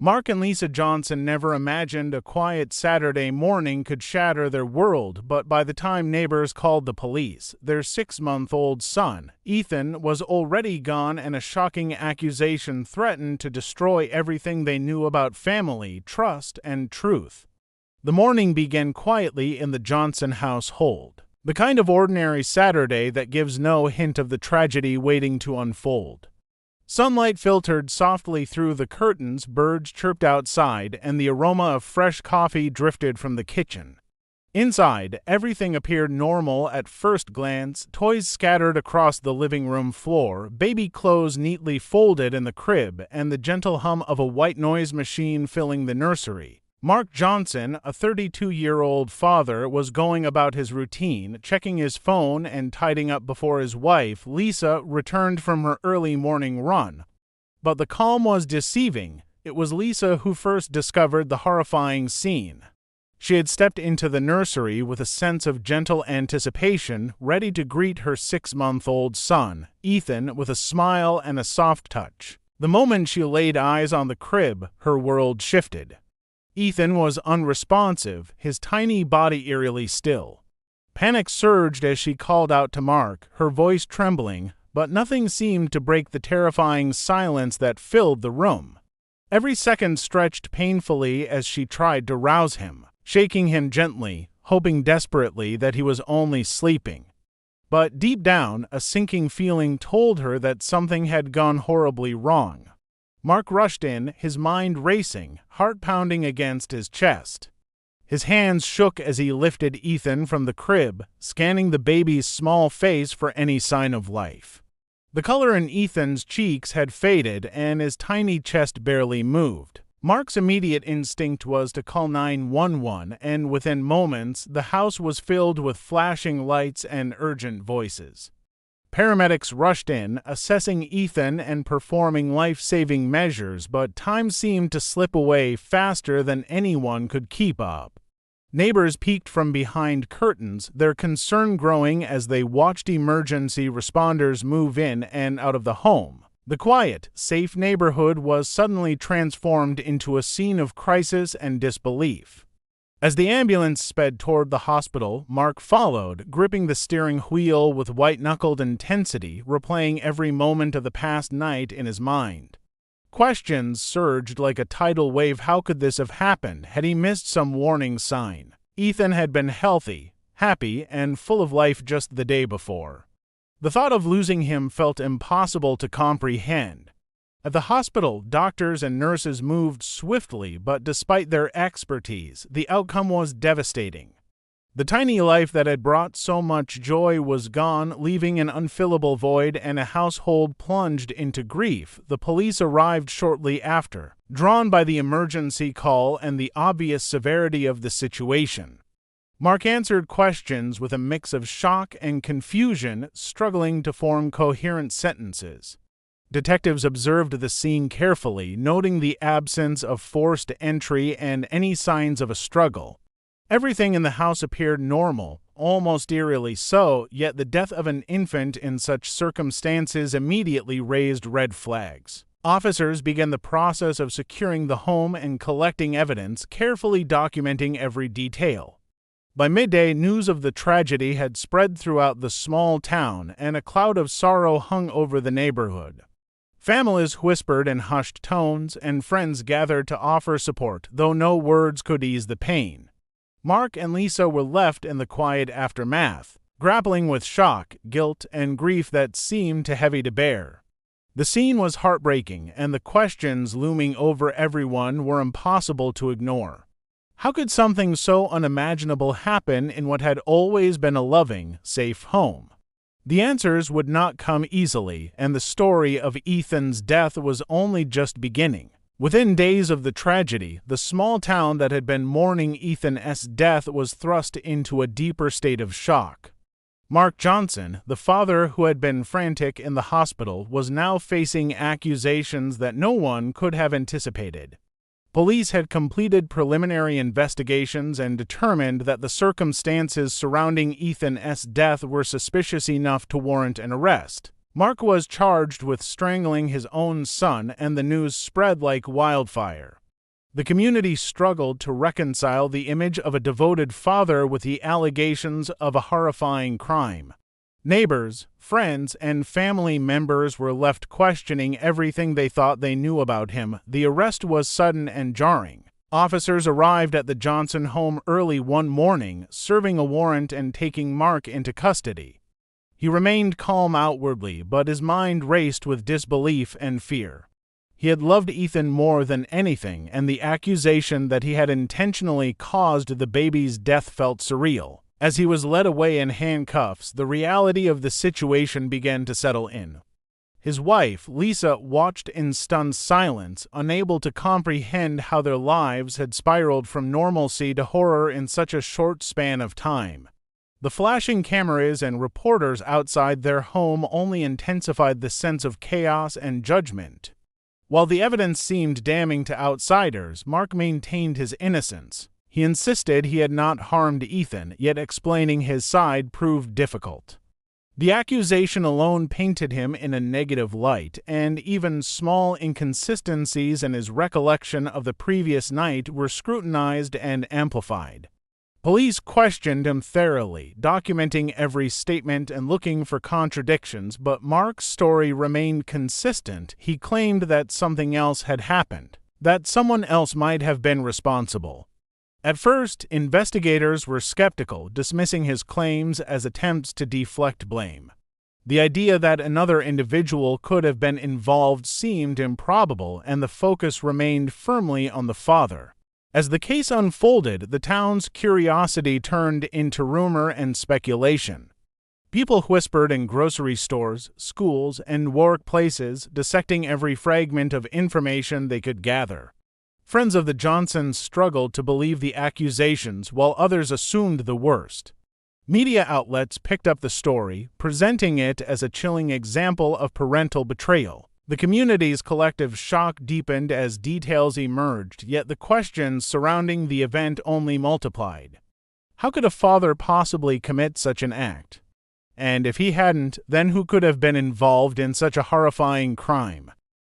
Mark and Lisa Johnson never imagined a quiet Saturday morning could shatter their world, but by the time neighbors called the police, their 6-month-old son, Ethan, was already gone, and a shocking accusation threatened to destroy everything they knew about family, trust, and truth. The morning began quietly in the Johnson household, the kind of ordinary Saturday that gives no hint of the tragedy waiting to unfold. Sunlight filtered softly through the curtains, birds chirped outside, and the aroma of fresh coffee drifted from the kitchen. Inside, everything appeared normal at first glance: toys scattered across the living room floor, baby clothes neatly folded in the crib, and the gentle hum of a white noise machine filling the nursery. Mark Johnson, a 32-year-old father, was going about his routine, checking his phone and tidying up before his wife, Lisa, returned from her early morning run. But the calm was deceiving. It was Lisa who first discovered the horrifying scene. She had stepped into the nursery with a sense of gentle anticipation, ready to greet her 6-month-old son, Ethan, with a smile and a soft touch. The moment she laid eyes on the crib, her world shifted. Ethan was unresponsive, his tiny body eerily still. Panic surged as she called out to Mark, her voice trembling, but nothing seemed to break the terrifying silence that filled the room. Every second stretched painfully as she tried to rouse him, shaking him gently, hoping desperately that he was only sleeping. But deep down, a sinking feeling told her that something had gone horribly wrong. Mark rushed in, his mind racing, heart pounding against his chest. His hands shook as he lifted Ethan from the crib, scanning the baby's small face for any sign of life. The color in Ethan's cheeks had faded, and his tiny chest barely moved. Mark's immediate instinct was to call 911, and within moments, the house was filled with flashing lights and urgent voices. Paramedics rushed in, assessing Ethan and performing life-saving measures, but time seemed to slip away faster than anyone could keep up. Neighbors peeked from behind curtains, their concern growing as they watched emergency responders move in and out of the home. The quiet, safe neighborhood was suddenly transformed into a scene of crisis and disbelief. As the ambulance sped toward the hospital, Mark followed, gripping the steering wheel with white-knuckled intensity, replaying every moment of the past night in his mind. Questions surged like a tidal wave. How could this have happened? Had he missed some warning sign? Ethan had been healthy, happy, and full of life just the day before. The thought of losing him felt impossible to comprehend. At the hospital, doctors and nurses moved swiftly, but despite their expertise, the outcome was devastating. The tiny life that had brought so much joy was gone, leaving an unfillable void and a household plunged into grief. The police arrived shortly after, drawn by the emergency call and the obvious severity of the situation. Mark answered questions with a mix of shock and confusion, struggling to form coherent sentences. Detectives observed the scene carefully, noting the absence of forced entry and any signs of a struggle. Everything in the house appeared normal, almost eerily so, yet the death of an infant in such circumstances immediately raised red flags. Officers began the process of securing the home and collecting evidence, carefully documenting every detail. By midday, news of the tragedy had spread throughout the small town, and a cloud of sorrow hung over the neighborhood. Families whispered in hushed tones, and friends gathered to offer support, though no words could ease the pain. Mark and Lisa were left in the quiet aftermath, grappling with shock, guilt, and grief that seemed too heavy to bear. The scene was heartbreaking, and the questions looming over everyone were impossible to ignore. How could something so unimaginable happen in what had always been a loving, safe home? The answers would not come easily, and the story of Ethan's death was only just beginning. Within days of the tragedy, the small town that had been mourning Ethan's death was thrust into a deeper state of shock. Mark Johnson, the father who had been frantic in the hospital, was now facing accusations that no one could have anticipated. Police had completed preliminary investigations and determined that the circumstances surrounding Ethan's death were suspicious enough to warrant an arrest. Mark was charged with strangling his own son, and the news spread like wildfire. The community struggled to reconcile the image of a devoted father with the allegations of a horrifying crime. Neighbors, friends, and family members were left questioning everything they thought they knew about him. The arrest was sudden and jarring. Officers arrived at the Johnson home early one morning, serving a warrant and taking Mark into custody. He remained calm outwardly, but his mind raced with disbelief and fear. He had loved Ethan more than anything, and the accusation that he had intentionally caused the baby's death felt surreal. As he was led away in handcuffs, the reality of the situation began to settle in. His wife, Lisa, watched in stunned silence, unable to comprehend how their lives had spiraled from normalcy to horror in such a short span of time. The flashing cameras and reporters outside their home only intensified the sense of chaos and judgment. While the evidence seemed damning to outsiders, Mark maintained his innocence. He insisted he had not harmed Ethan, yet explaining his side proved difficult. The accusation alone painted him in a negative light, and even small inconsistencies in his recollection of the previous night were scrutinized and amplified. Police questioned him thoroughly, documenting every statement and looking for contradictions, but Mark's story remained consistent. He claimed that something else had happened, that someone else might have been responsible. At first, investigators were skeptical, dismissing his claims as attempts to deflect blame. The idea that another individual could have been involved seemed improbable, and the focus remained firmly on the father. As the case unfolded, the town's curiosity turned into rumor and speculation. People whispered in grocery stores, schools, and workplaces, dissecting every fragment of information they could gather. Friends of the Johnsons struggled to believe the accusations, while others assumed the worst. Media outlets picked up the story, presenting it as a chilling example of parental betrayal. The community's collective shock deepened as details emerged, yet the questions surrounding the event only multiplied. How could a father possibly commit such an act? And if he hadn't, then who could have been involved in such a horrifying crime?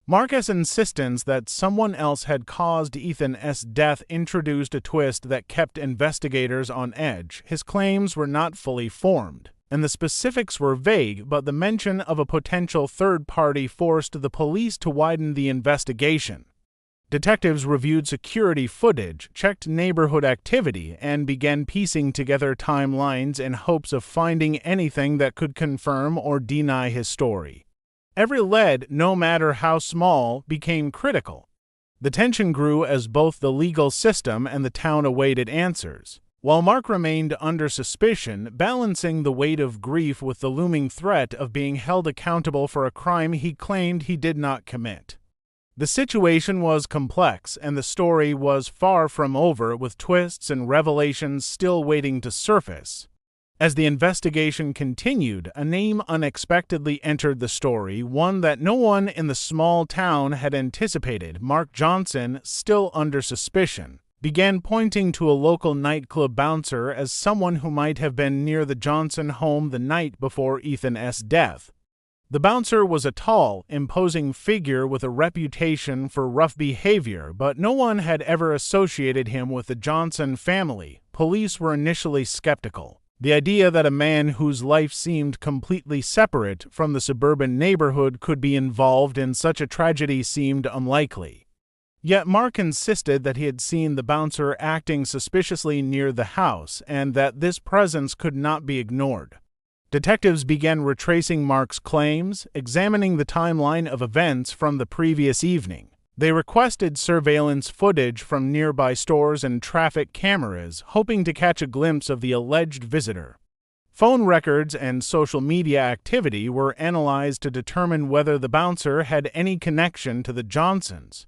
Mark's insistence that someone else had caused Ethan's death introduced a twist that kept investigators on edge. His claims were not fully formed, and the specifics were vague, but the mention of a potential third party forced the police to widen the investigation. Detectives reviewed security footage, checked neighborhood activity, and began piecing together timelines in hopes of finding anything that could confirm or deny his story. Every lead, no matter how small, became critical. The tension grew as both the legal system and the town awaited answers. While Mark remained under suspicion, balancing the weight of grief with the looming threat of being held accountable for a crime he claimed he did not commit. The situation was complex, and the story was far from over, with twists and revelations still waiting to surface. As the investigation continued, a name unexpectedly entered the story, one that no one in the small town had anticipated. Mark Johnson, still under suspicion, began pointing to a local nightclub bouncer as someone who might have been near the Johnson home the night before Ethan's death. The bouncer was a tall, imposing figure with a reputation for rough behavior, but no one had ever associated him with the Johnson family. Police were initially skeptical. The idea that a man whose life seemed completely separate from the suburban neighborhood could be involved in such a tragedy seemed unlikely. Yet Mark insisted that he had seen the bouncer acting suspiciously near the house, and that this presence could not be ignored. Detectives began retracing Mark's claims, examining the timeline of events from the previous evening. They requested surveillance footage from nearby stores and traffic cameras, hoping to catch a glimpse of the alleged visitor. Phone records and social media activity were analyzed to determine whether the bouncer had any connection to the Johnsons.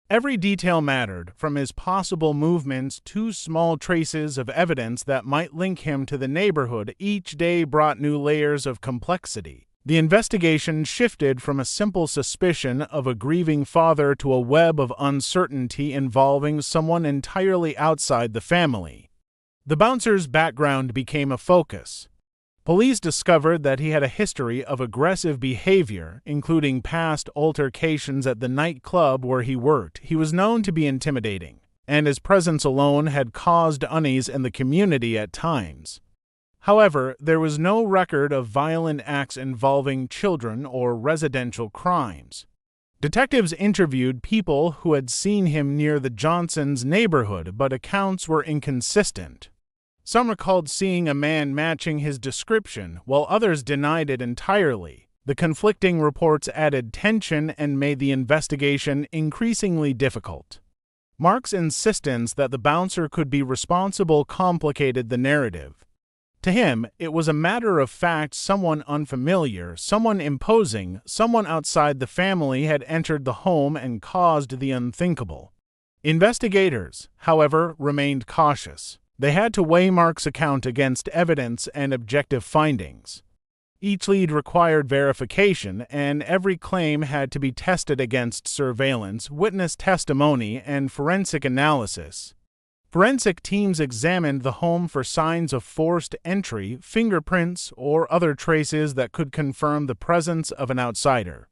Every detail mattered, from his possible movements to small traces of evidence that might link him to the neighborhood. Each day brought new layers of complexity. The investigation shifted from a simple suspicion of a grieving father to a web of uncertainty involving someone entirely outside the family. The bouncer's background became a focus. Police discovered that he had a history of aggressive behavior, including past altercations at the nightclub where he worked. He was known to be intimidating, and his presence alone had caused unease in the community at times. However, there was no record of violent acts involving children or residential crimes. Detectives interviewed people who had seen him near the Johnsons' neighborhood, but accounts were inconsistent. Some recalled seeing a man matching his description, while others denied it entirely. The conflicting reports added tension and made the investigation increasingly difficult. Mark's insistence that the bouncer could be responsible complicated the narrative. To him, it was a matter of fact someone unfamiliar, someone imposing, someone outside the family had entered the home and caused the unthinkable. Investigators, however, remained cautious. They had to weigh Mark's account against evidence and objective findings. Each lead required verification, and every claim had to be tested against surveillance, witness testimony, and forensic analysis. Forensic teams examined the home for signs of forced entry, fingerprints, or other traces that could confirm the presence of an outsider.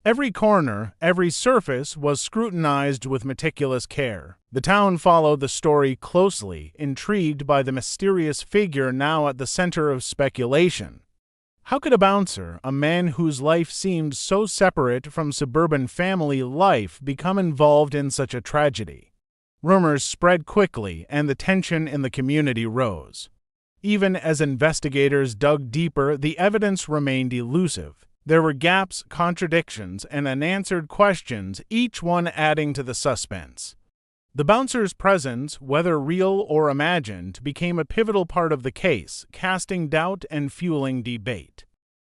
Every corner, every surface was scrutinized with meticulous care. The town followed the story closely, intrigued by the mysterious figure now at the center of speculation. How could a bouncer, a man whose life seemed so separate from suburban family life, become involved in such a tragedy? Rumors spread quickly, and the tension in the community rose. Even as investigators dug deeper, the evidence remained elusive. There were gaps, contradictions, and unanswered questions, each one adding to the suspense. The bouncer's presence, whether real or imagined, became a pivotal part of the case, casting doubt and fueling debate.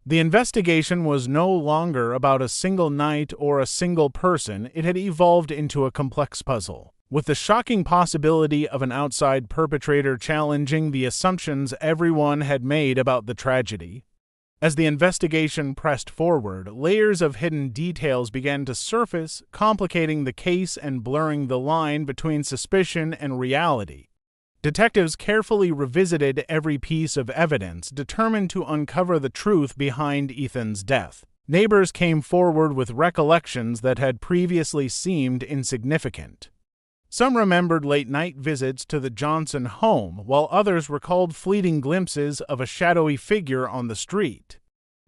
The investigation was no longer about a single night or a single person. It had evolved into a complex puzzle, with the shocking possibility of an outside perpetrator challenging the assumptions everyone had made about the tragedy. As the investigation pressed forward, layers of hidden details began to surface, complicating the case and blurring the line between suspicion and reality. Detectives carefully revisited every piece of evidence, determined to uncover the truth behind Ethan's death. Neighbors came forward with recollections that had previously seemed insignificant. Some remembered late-night visits to the Johnson home, while others recalled fleeting glimpses of a shadowy figure on the street.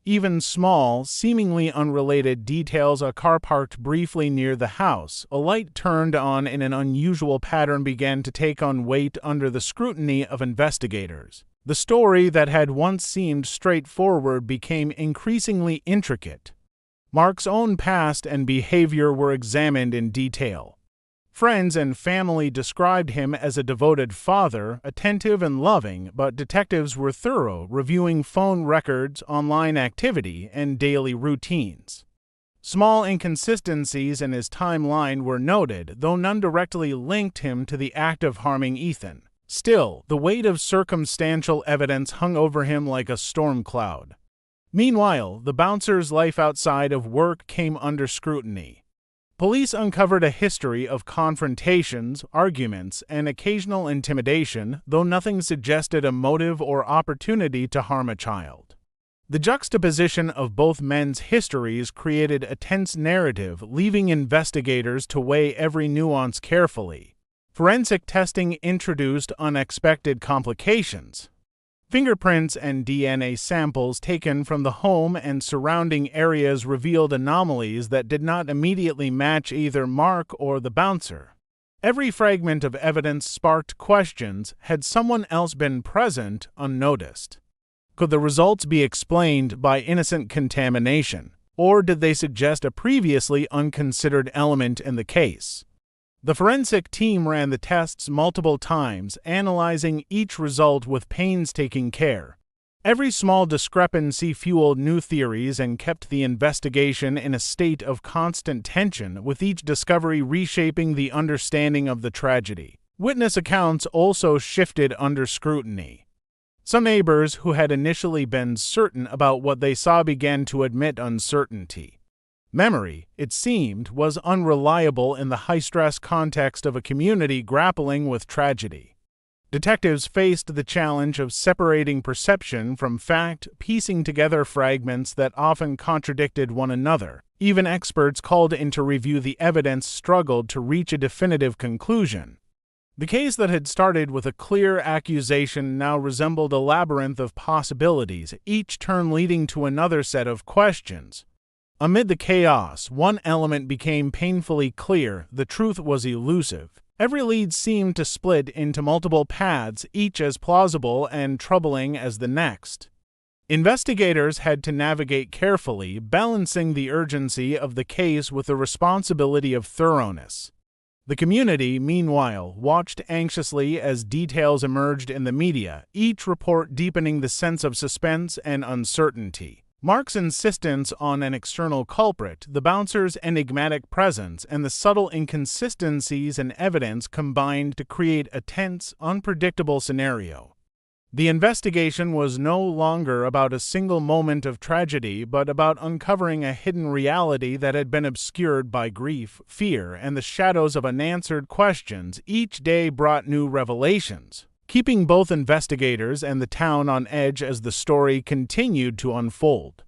Even small, seemingly unrelated details: a car parked briefly near the house, a light turned on in an unusual pattern, began to take on weight under the scrutiny of investigators. The story that had once seemed straightforward became increasingly intricate. Mark's own past and behavior were examined in detail. Friends and family described him as a devoted father, attentive and loving, but detectives were thorough, reviewing phone records, online activity, and daily routines. Small inconsistencies in his timeline were noted, though none directly linked him to the act of harming Ethan. Still, the weight of circumstantial evidence hung over him like a storm cloud. Meanwhile, the bouncer's life outside of work came under scrutiny. Police uncovered a history of confrontations, arguments, and occasional intimidation, though nothing suggested a motive or opportunity to harm a child. The juxtaposition of both men's histories created a tense narrative, leaving investigators to weigh every nuance carefully. Forensic testing introduced unexpected complications. Fingerprints and DNA samples taken from the home and surrounding areas revealed anomalies that did not immediately match either Mark or the bouncer. Every fragment of evidence sparked questions: had someone else been present unnoticed? Could the results be explained by innocent contamination, or did they suggest a previously unconsidered element in the case? The forensic team ran the tests multiple times, analyzing each result with painstaking care. Every small discrepancy fueled new theories and kept the investigation in a state of constant tension, with each discovery reshaping the understanding of the tragedy. Witness accounts also shifted under scrutiny. Some neighbors who had initially been certain about what they saw began to admit uncertainty. Memory, it seemed, was unreliable in the high-stress context of a community grappling with tragedy. Detectives faced the challenge of separating perception from fact, piecing together fragments that often contradicted one another. Even experts called in to review the evidence struggled to reach a definitive conclusion. The case that had started with a clear accusation now resembled a labyrinth of possibilities, each turn leading to another set of questions. Amid the chaos, one element became painfully clear: the truth was elusive. Every lead seemed to split into multiple paths, each as plausible and troubling as the next. Investigators had to navigate carefully, balancing the urgency of the case with the responsibility of thoroughness. The community, meanwhile, watched anxiously as details emerged in the media, each report deepening the sense of suspense and uncertainty. Mark's insistence on an external culprit, the bouncer's enigmatic presence, and the subtle inconsistencies in evidence combined to create a tense, unpredictable scenario. The investigation was no longer about a single moment of tragedy, but about uncovering a hidden reality that had been obscured by grief, fear, and the shadows of unanswered questions. Each day brought new revelations, keeping both investigators and the town on edge as the story continued to unfold.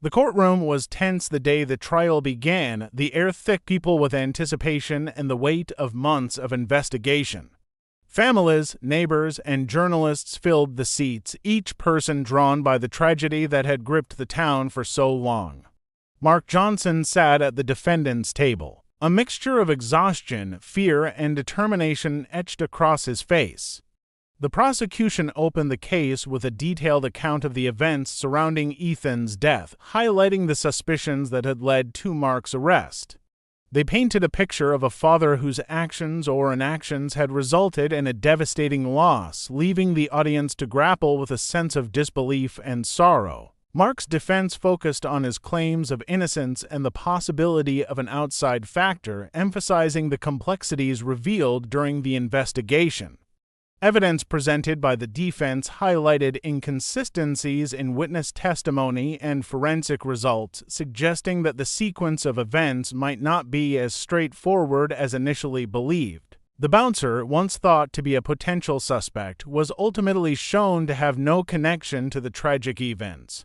The courtroom was tense the day the trial began, the air thick with anticipation and the weight of months of investigation. Families, neighbors, and journalists filled the seats, each person drawn by the tragedy that had gripped the town for so long. Mark Johnson sat at the defendant's table. A mixture of exhaustion, fear, and determination etched across his face. The prosecution opened the case with a detailed account of the events surrounding Ethan's death, highlighting the suspicions that had led to Mark's arrest. They painted a picture of a father whose actions or inactions had resulted in a devastating loss, leaving the audience to grapple with a sense of disbelief and sorrow. Mark's defense focused on his claims of innocence and the possibility of an outside factor, emphasizing the complexities revealed during the investigation. Evidence presented by the defense highlighted inconsistencies in witness testimony and forensic results, suggesting that the sequence of events might not be as straightforward as initially believed. The bouncer, once thought to be a potential suspect, was ultimately shown to have no connection to the tragic events.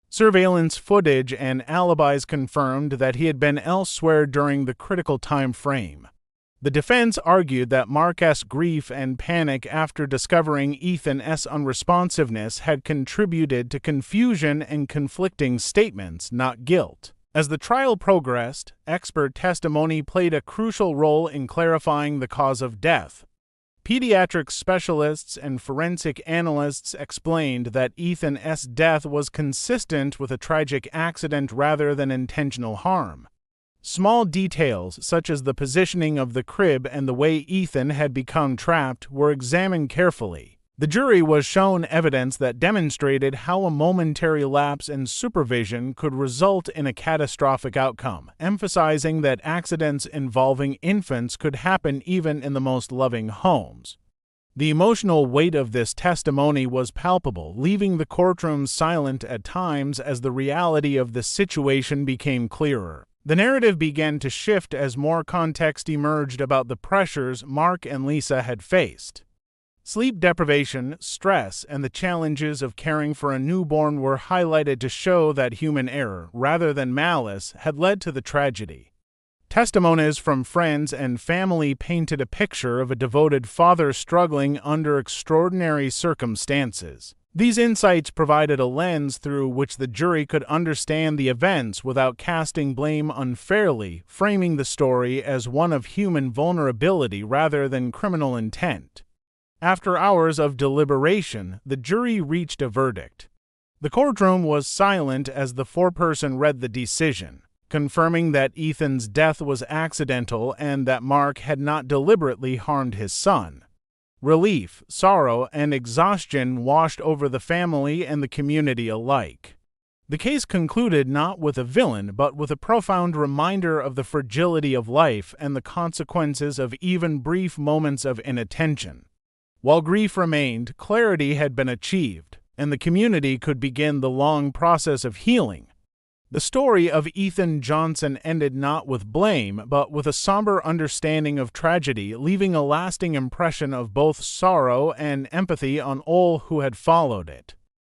Surveillance footage and alibis confirmed that he had been elsewhere during the critical time frame. The defense argued that Mark's grief and panic after discovering Ethan's unresponsiveness had contributed to confusion and conflicting statements, not guilt. As the trial progressed, expert testimony played a crucial role in clarifying the cause of death. Pediatric specialists and forensic analysts explained that Ethan's death was consistent with a tragic accident rather than intentional harm. Small details, such as the positioning of the crib and the way Ethan had become trapped, were examined carefully. The jury was shown evidence that demonstrated how a momentary lapse in supervision could result in a catastrophic outcome, emphasizing that accidents involving infants could happen even in the most loving homes. The emotional weight of this testimony was palpable, leaving the courtroom silent at times as the reality of the situation became clearer. The narrative began to shift as more context emerged about the pressures Mark and Lisa had faced. Sleep deprivation, stress, and the challenges of caring for a newborn were highlighted to show that human error, rather than malice, had led to the tragedy. Testimonies from friends and family painted a picture of a devoted father struggling under extraordinary circumstances. These insights provided a lens through which the jury could understand the events without casting blame unfairly, framing the story as one of human vulnerability rather than criminal intent. After hours of deliberation, the jury reached a verdict. The courtroom was silent as the foreperson read the decision, confirming that Ethan's death was accidental and that Mark had not deliberately harmed his son. Relief, sorrow, and exhaustion washed over the family and the community alike. The case concluded not with a villain, but with a profound reminder of the fragility of life and the consequences of even brief moments of inattention. While grief remained, clarity had been achieved, and the community could begin the long process of healing. The story of Ethan Johnson ended not with blame, but with a somber understanding of tragedy, leaving a lasting impression of both sorrow and empathy on all who had followed it.